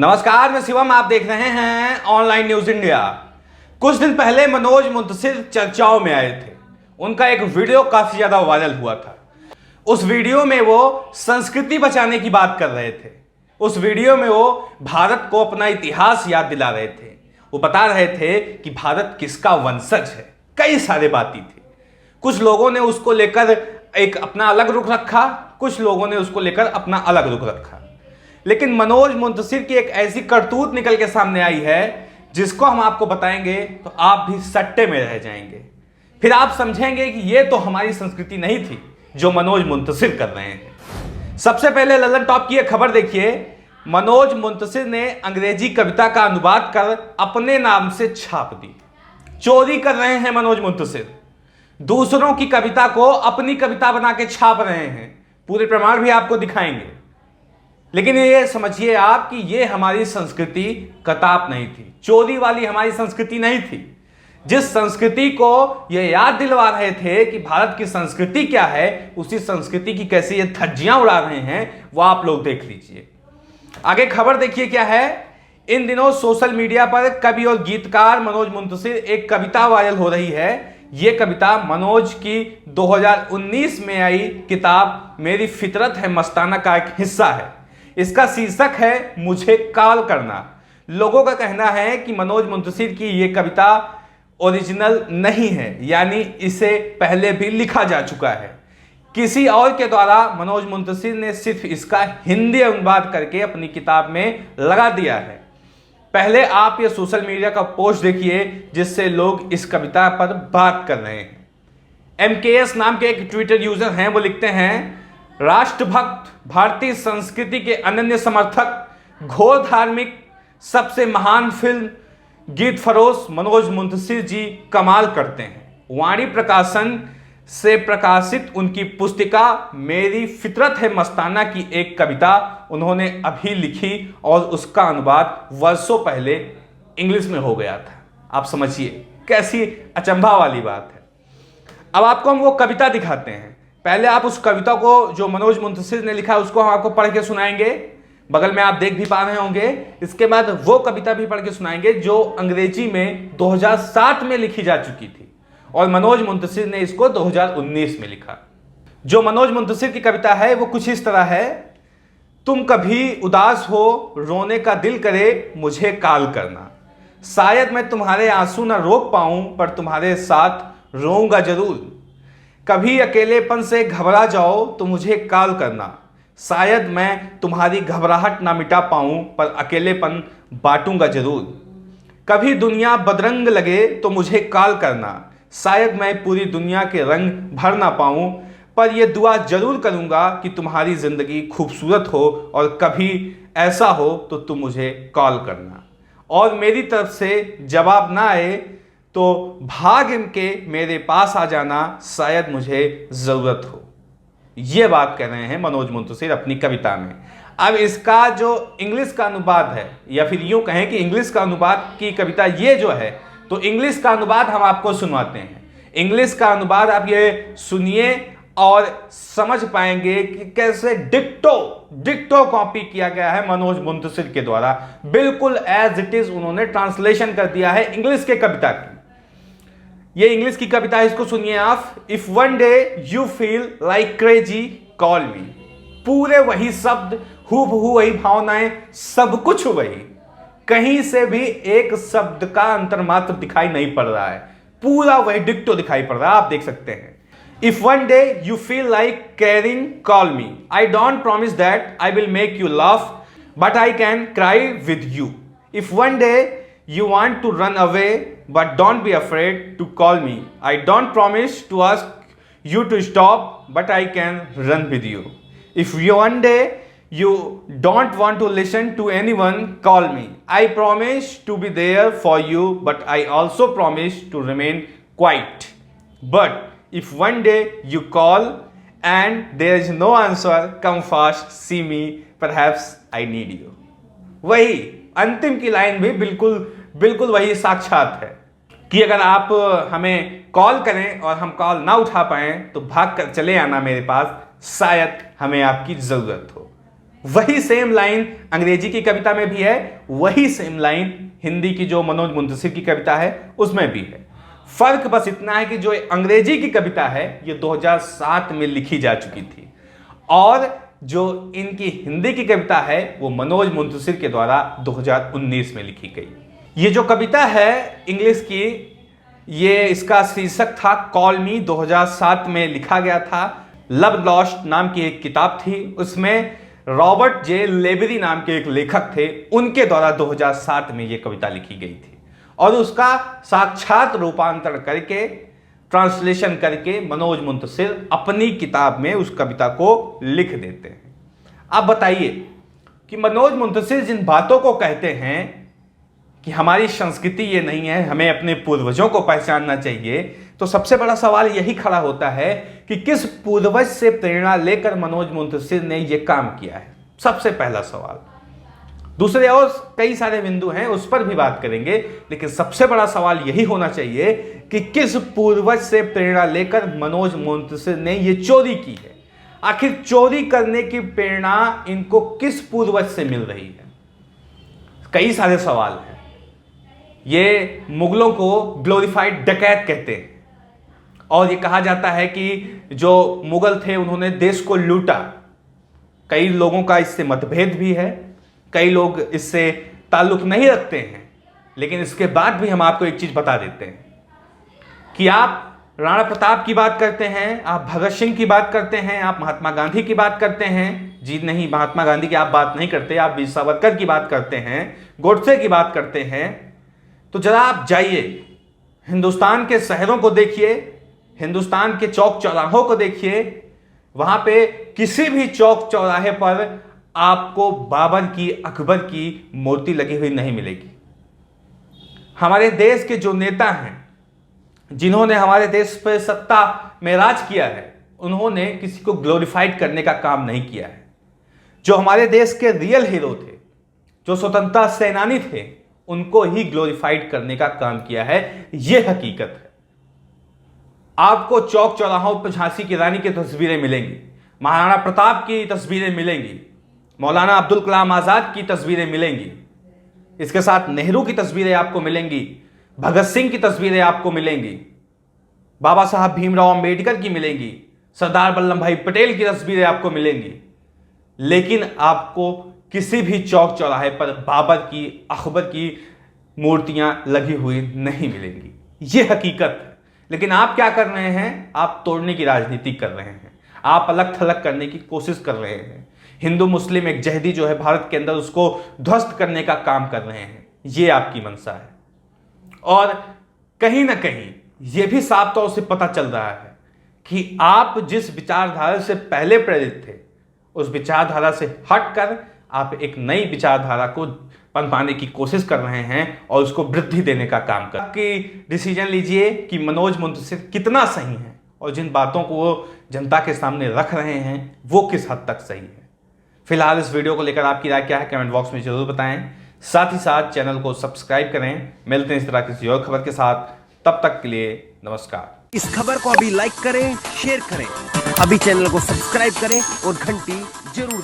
नमस्कार, मैं शिवम। आप देख रहे हैं ऑनलाइन न्यूज इंडिया। कुछ दिन पहले मनोज मुंतशिर चर्चाओं में आए थे। उनका एक वीडियो काफी ज्यादा वायरल हुआ था। उस वीडियो में वो संस्कृति बचाने की बात कर रहे थे। उस वीडियो में वो भारत को अपना इतिहास याद दिला रहे थे। वो बता रहे थे कि भारत किसका वंशज है। कई सारे बातें थी। कुछ लोगों ने उसको लेकर एक अपना अलग रुख रखा, कुछ लोगों ने उसको लेकर अपना अलग रुख रखा। लेकिन मनोज मुंतशिर की एक ऐसी करतूत निकल के सामने आई है जिसको हम आपको बताएंगे तो आप भी सट्टे में रह जाएंगे। फिर आप समझेंगे कि ये तो हमारी संस्कृति नहीं थी जो मनोज मुंतशिर कर रहे हैं। सबसे पहले ललन टॉप की एक खबर देखिए। मनोज मुंतशिर ने अंग्रेजी कविता का अनुवाद कर अपने नाम से छाप दी। चोरी कर रहे हैं मनोज मुंतशिर। दूसरों की कविता को अपनी कविता बना के छाप रहे हैं। पूरे प्रमाण भी आपको दिखाएंगे। लेकिन ये समझिए आप कि ये हमारी संस्कृति कताप नहीं थी। चोरी वाली हमारी संस्कृति नहीं थी। जिस संस्कृति को ये याद दिलवा रहे थे कि भारत की संस्कृति क्या है, उसी संस्कृति की कैसे ये धज्जियां उड़ा रहे हैं, वो आप लोग देख लीजिए। आगे खबर देखिए क्या है। इन दिनों सोशल मीडिया पर कवि और गीतकार मनोज मुंतशिर एक कविता वायरल हो रही है। ये कविता मनोज की 2019 में आई किताब मेरी फितरत है मस्ताना का एक हिस्सा है। इसका शीर्षक है मुझे कॉल करना। लोगों का कहना है कि मनोज मुंतशिर की यह कविता ओरिजिनल नहीं है, यानी इसे पहले भी लिखा जा चुका है। किसी और के द्वारा मनोज मुंतशिर ने सिर्फ इसका हिंदी अनुवाद करके अपनी किताब में लगा दिया है। पहले आप ये सोशल मीडिया का पोस्ट देखिए जिससे लोग इस कविता पर बात कर रहे हैं। MKS नाम के एक ट्विटर यूजर हैं, वो लिखते हैं, राष्ट्रभक्त, भारतीय संस्कृति के अनन्य समर्थक, घोर धार्मिक, सबसे महान फिल्म गीत फरोश मनोज मुंतशिर जी कमाल करते हैं। वाणी प्रकाशन से प्रकाशित उनकी पुस्तिका मेरी फितरत है मस्ताना की एक कविता उन्होंने अभी लिखी और उसका अनुवाद वर्षों पहले इंग्लिश में हो गया था। आप समझिए कैसी अचंभा वाली बात है। अब आपको हम वो कविता दिखाते हैं। पहले आप उस कविता को जो मनोज मुंतशिर ने लिखा है उसको हम आपको पढ़ के सुनाएंगे। बगल में आप देख भी पा रहे होंगे। इसके बाद वो कविता भी पढ़ के सुनाएंगे जो अंग्रेजी में 2007 में लिखी जा चुकी थी और मनोज मुंतशिर ने इसको 2019 में लिखा। जो मनोज मुंतशिर की कविता है वो कुछ इस तरह है। तुम कभी उदास हो, रोने का दिल करे, मुझे कॉल करना। शायद मैं तुम्हारे आंसू न रोक पाऊं पर तुम्हारे साथ रोऊंगा जरूर। कभी अकेलेपन से घबरा जाओ तो मुझे कॉल करना। शायद मैं तुम्हारी घबराहट ना मिटा पाऊं पर अकेलेपन बांटूंगा जरूर। कभी दुनिया बदरंग लगे तो मुझे कॉल करना। शायद मैं पूरी दुनिया के रंग भर ना पाऊं पर यह दुआ जरूर करूंगा कि तुम्हारी जिंदगी खूबसूरत हो और कभी ऐसा हो तो तुम मुझे कॉल करना। और मेरी तरफ से जवाब ना आए तो भाग के मेरे पास आ जाना, शायद मुझे जरूरत हो। यह बात कह रहे हैं मनोज मुंतशिर अपनी कविता में। अब इसका जो इंग्लिश का अनुवाद है, या फिर यूं कहें कि इंग्लिश का अनुवाद की कविता ये जो है, तो इंग्लिश का अनुवाद हम आपको सुनवाते हैं। इंग्लिश का अनुवाद आप ये सुनिए और समझ पाएंगे कि कैसे डिक्टो कॉपी किया गया है मनोज मुंतशिर के द्वारा। बिल्कुल एज इट इज उन्होंने ट्रांसलेशन कर दिया है इंग्लिश के कविता की। ये इंग्लिश की कविता है, इसको सुनिए आप। If one day you feel like crazy call मी। पूरे वही शब्द, हूबहू वही भावनाएं, सब कुछ वही। कहीं से भी एक शब्द का अंतर मात्र दिखाई नहीं पड़ रहा है। पूरा वही डिक्टो दिखाई पड़ रहा है, आप देख सकते हैं। If one day you feel like carrying call me. I don't promise that I will make you laugh but I can cry with you. If one day you want to run away but don't be afraid to call me. I don't promise to ask you to stop but I can run with you. If one day you don't want to listen to anyone, call me. I promise to be there for you but I also promise to remain quiet. But if one day you call and there is no answer, come fast, see me, perhaps I need you. वही अंतिम की line भी बिल्कुल वही साक्षात है कि अगर आप हमें कॉल करें और हम कॉल ना उठा पाएं तो भाग कर चले आना मेरे पास, शायद हमें आपकी जरूरत हो। वही सेम लाइन अंग्रेजी की कविता में भी है, वही सेम लाइन हिंदी की जो मनोज मुंतसिर की कविता है उसमें भी है। फर्क बस इतना है कि जो अंग्रेजी की कविता है ये 2007 में लिखी जा चुकी थी और जो इनकी हिंदी की कविता है वो मनोज मुंतसिर के द्वारा 2019 में लिखी गई। ये जो कविता है इंग्लिश की, ये इसका शीर्षक था कॉल मी, 2007 में लिखा गया था। लव लॉस्ट नाम की एक किताब थी, उसमें रॉबर्ट जे लेबरी नाम के एक लेखक थे, उनके द्वारा 2007 में ये कविता लिखी गई थी और उसका साक्षात रूपांतरण करके, ट्रांसलेशन करके मनोज मुंतसिर अपनी किताब में उस कविता को लिख देते हैं। आप बताइए कि मनोज मुंतसिर जिन बातों को कहते हैं कि हमारी संस्कृति ये नहीं है, हमें अपने पूर्वजों को पहचानना चाहिए, तो सबसे बड़ा सवाल यही खड़ा होता है कि किस पूर्वज से प्रेरणा लेकर मनोज मुंतसिर ने यह काम किया है। सबसे पहला सवाल। दूसरे और कई सारे बिंदु हैं, उस पर भी बात करेंगे, लेकिन सबसे बड़ा सवाल यही होना चाहिए कि किस पूर्वज से प्रेरणा लेकर मनोज मुंतसिर ने यह चोरी की है। आखिर चोरी करने की प्रेरणा इनको किस पूर्वज से मिल रही है? कई सारे सवाल हैं। ये मुगलों को ग्लोरीफाइड डकैत कहते हैं और ये कहा जाता है कि जो मुगल थे उन्होंने देश को लूटा। कई लोगों का इससे मतभेद भी है, कई लोग इससे ताल्लुक नहीं रखते हैं, लेकिन इसके बाद भी हम आपको एक चीज बता देते हैं कि आप राणा प्रताप की बात करते हैं, आप भगत सिंह की बात करते हैं, आप महात्मा गांधी की बात करते हैं। जी नहीं, महात्मा गांधी की आप बात नहीं करते, आप वीर सावरकर की बात करते हैं, गोडसे की बात करते हैं। तो जरा आप जाइए, हिंदुस्तान के शहरों को देखिए, हिंदुस्तान के चौक चौराहों को देखिए, वहां पे किसी भी चौक चौराहे पर आपको बाबर की, अकबर की मूर्ति लगी हुई नहीं मिलेगी। हमारे देश के जो नेता हैं, जिन्होंने हमारे देश पर सत्ता में राज किया है, उन्होंने किसी को ग्लोरीफाइड करने का काम नहीं किया है। जो हमारे देश के रियल हीरो थे, जो स्वतंत्रता सेनानी थे, उनको ही ग्लोरीफाइड करने का काम किया है। यह हकीकत है। आपको चौक चौराहों पर झांसी की रानी की तस्वीरें मिलेंगी, महाराणा प्रताप की तस्वीरें मिलेंगी, मौलाना अब्दुल कलाम आजाद की तस्वीरें मिलेंगी, इसके साथ नेहरू की तस्वीरें आपको मिलेंगी, भगत सिंह की तस्वीरें आपको मिलेंगी, बाबा साहब भीमराव अंबेडकर की मिलेंगी, सरदार वल्लभ भाई पटेल की तस्वीरें आपको मिलेंगी। लेकिन आपको किसी भी चौक चौराहे पर बाबर की, अकबर की मूर्तियां लगी हुई नहीं मिलेंगी। यह हकीकत है। लेकिन आप क्या कर रहे हैं? आप तोड़ने की राजनीति कर रहे हैं, आप अलग थलग करने की कोशिश कर रहे हैं। हिंदू मुस्लिम एक जहदी जो है भारत के अंदर, उसको ध्वस्त करने का काम कर रहे हैं। यह आपकी मंशा है और कहीं ना कहीं यह भी साफ तौर से पता चल रहा है कि आप जिस विचारधारा से पहले प्रेरित थे, उस विचारधारा से हटकर आप एक नई विचारधारा को पनपाने की कोशिश कर रहे हैं और उसको वृद्धि देने का काम कर। आपकी डिसीजन लीजिए कि मनोज मुंतसिर कितना सही है और जिन बातों को वो जनता के सामने रख रहे हैं वो किस हद तक सही है। फिलहाल इस वीडियो को लेकर आपकी राय क्या है, कमेंट बॉक्स में जरूर बताएं। साथ ही साथ चैनल को सब्सक्राइब करें। मिलते हैं इस तरह किसी और खबर के साथ, तब तक के लिए नमस्कार। इस खबर को अभी लाइक करें, शेयर करें, अभी चैनल को सब्सक्राइब करें और घंटी जरूर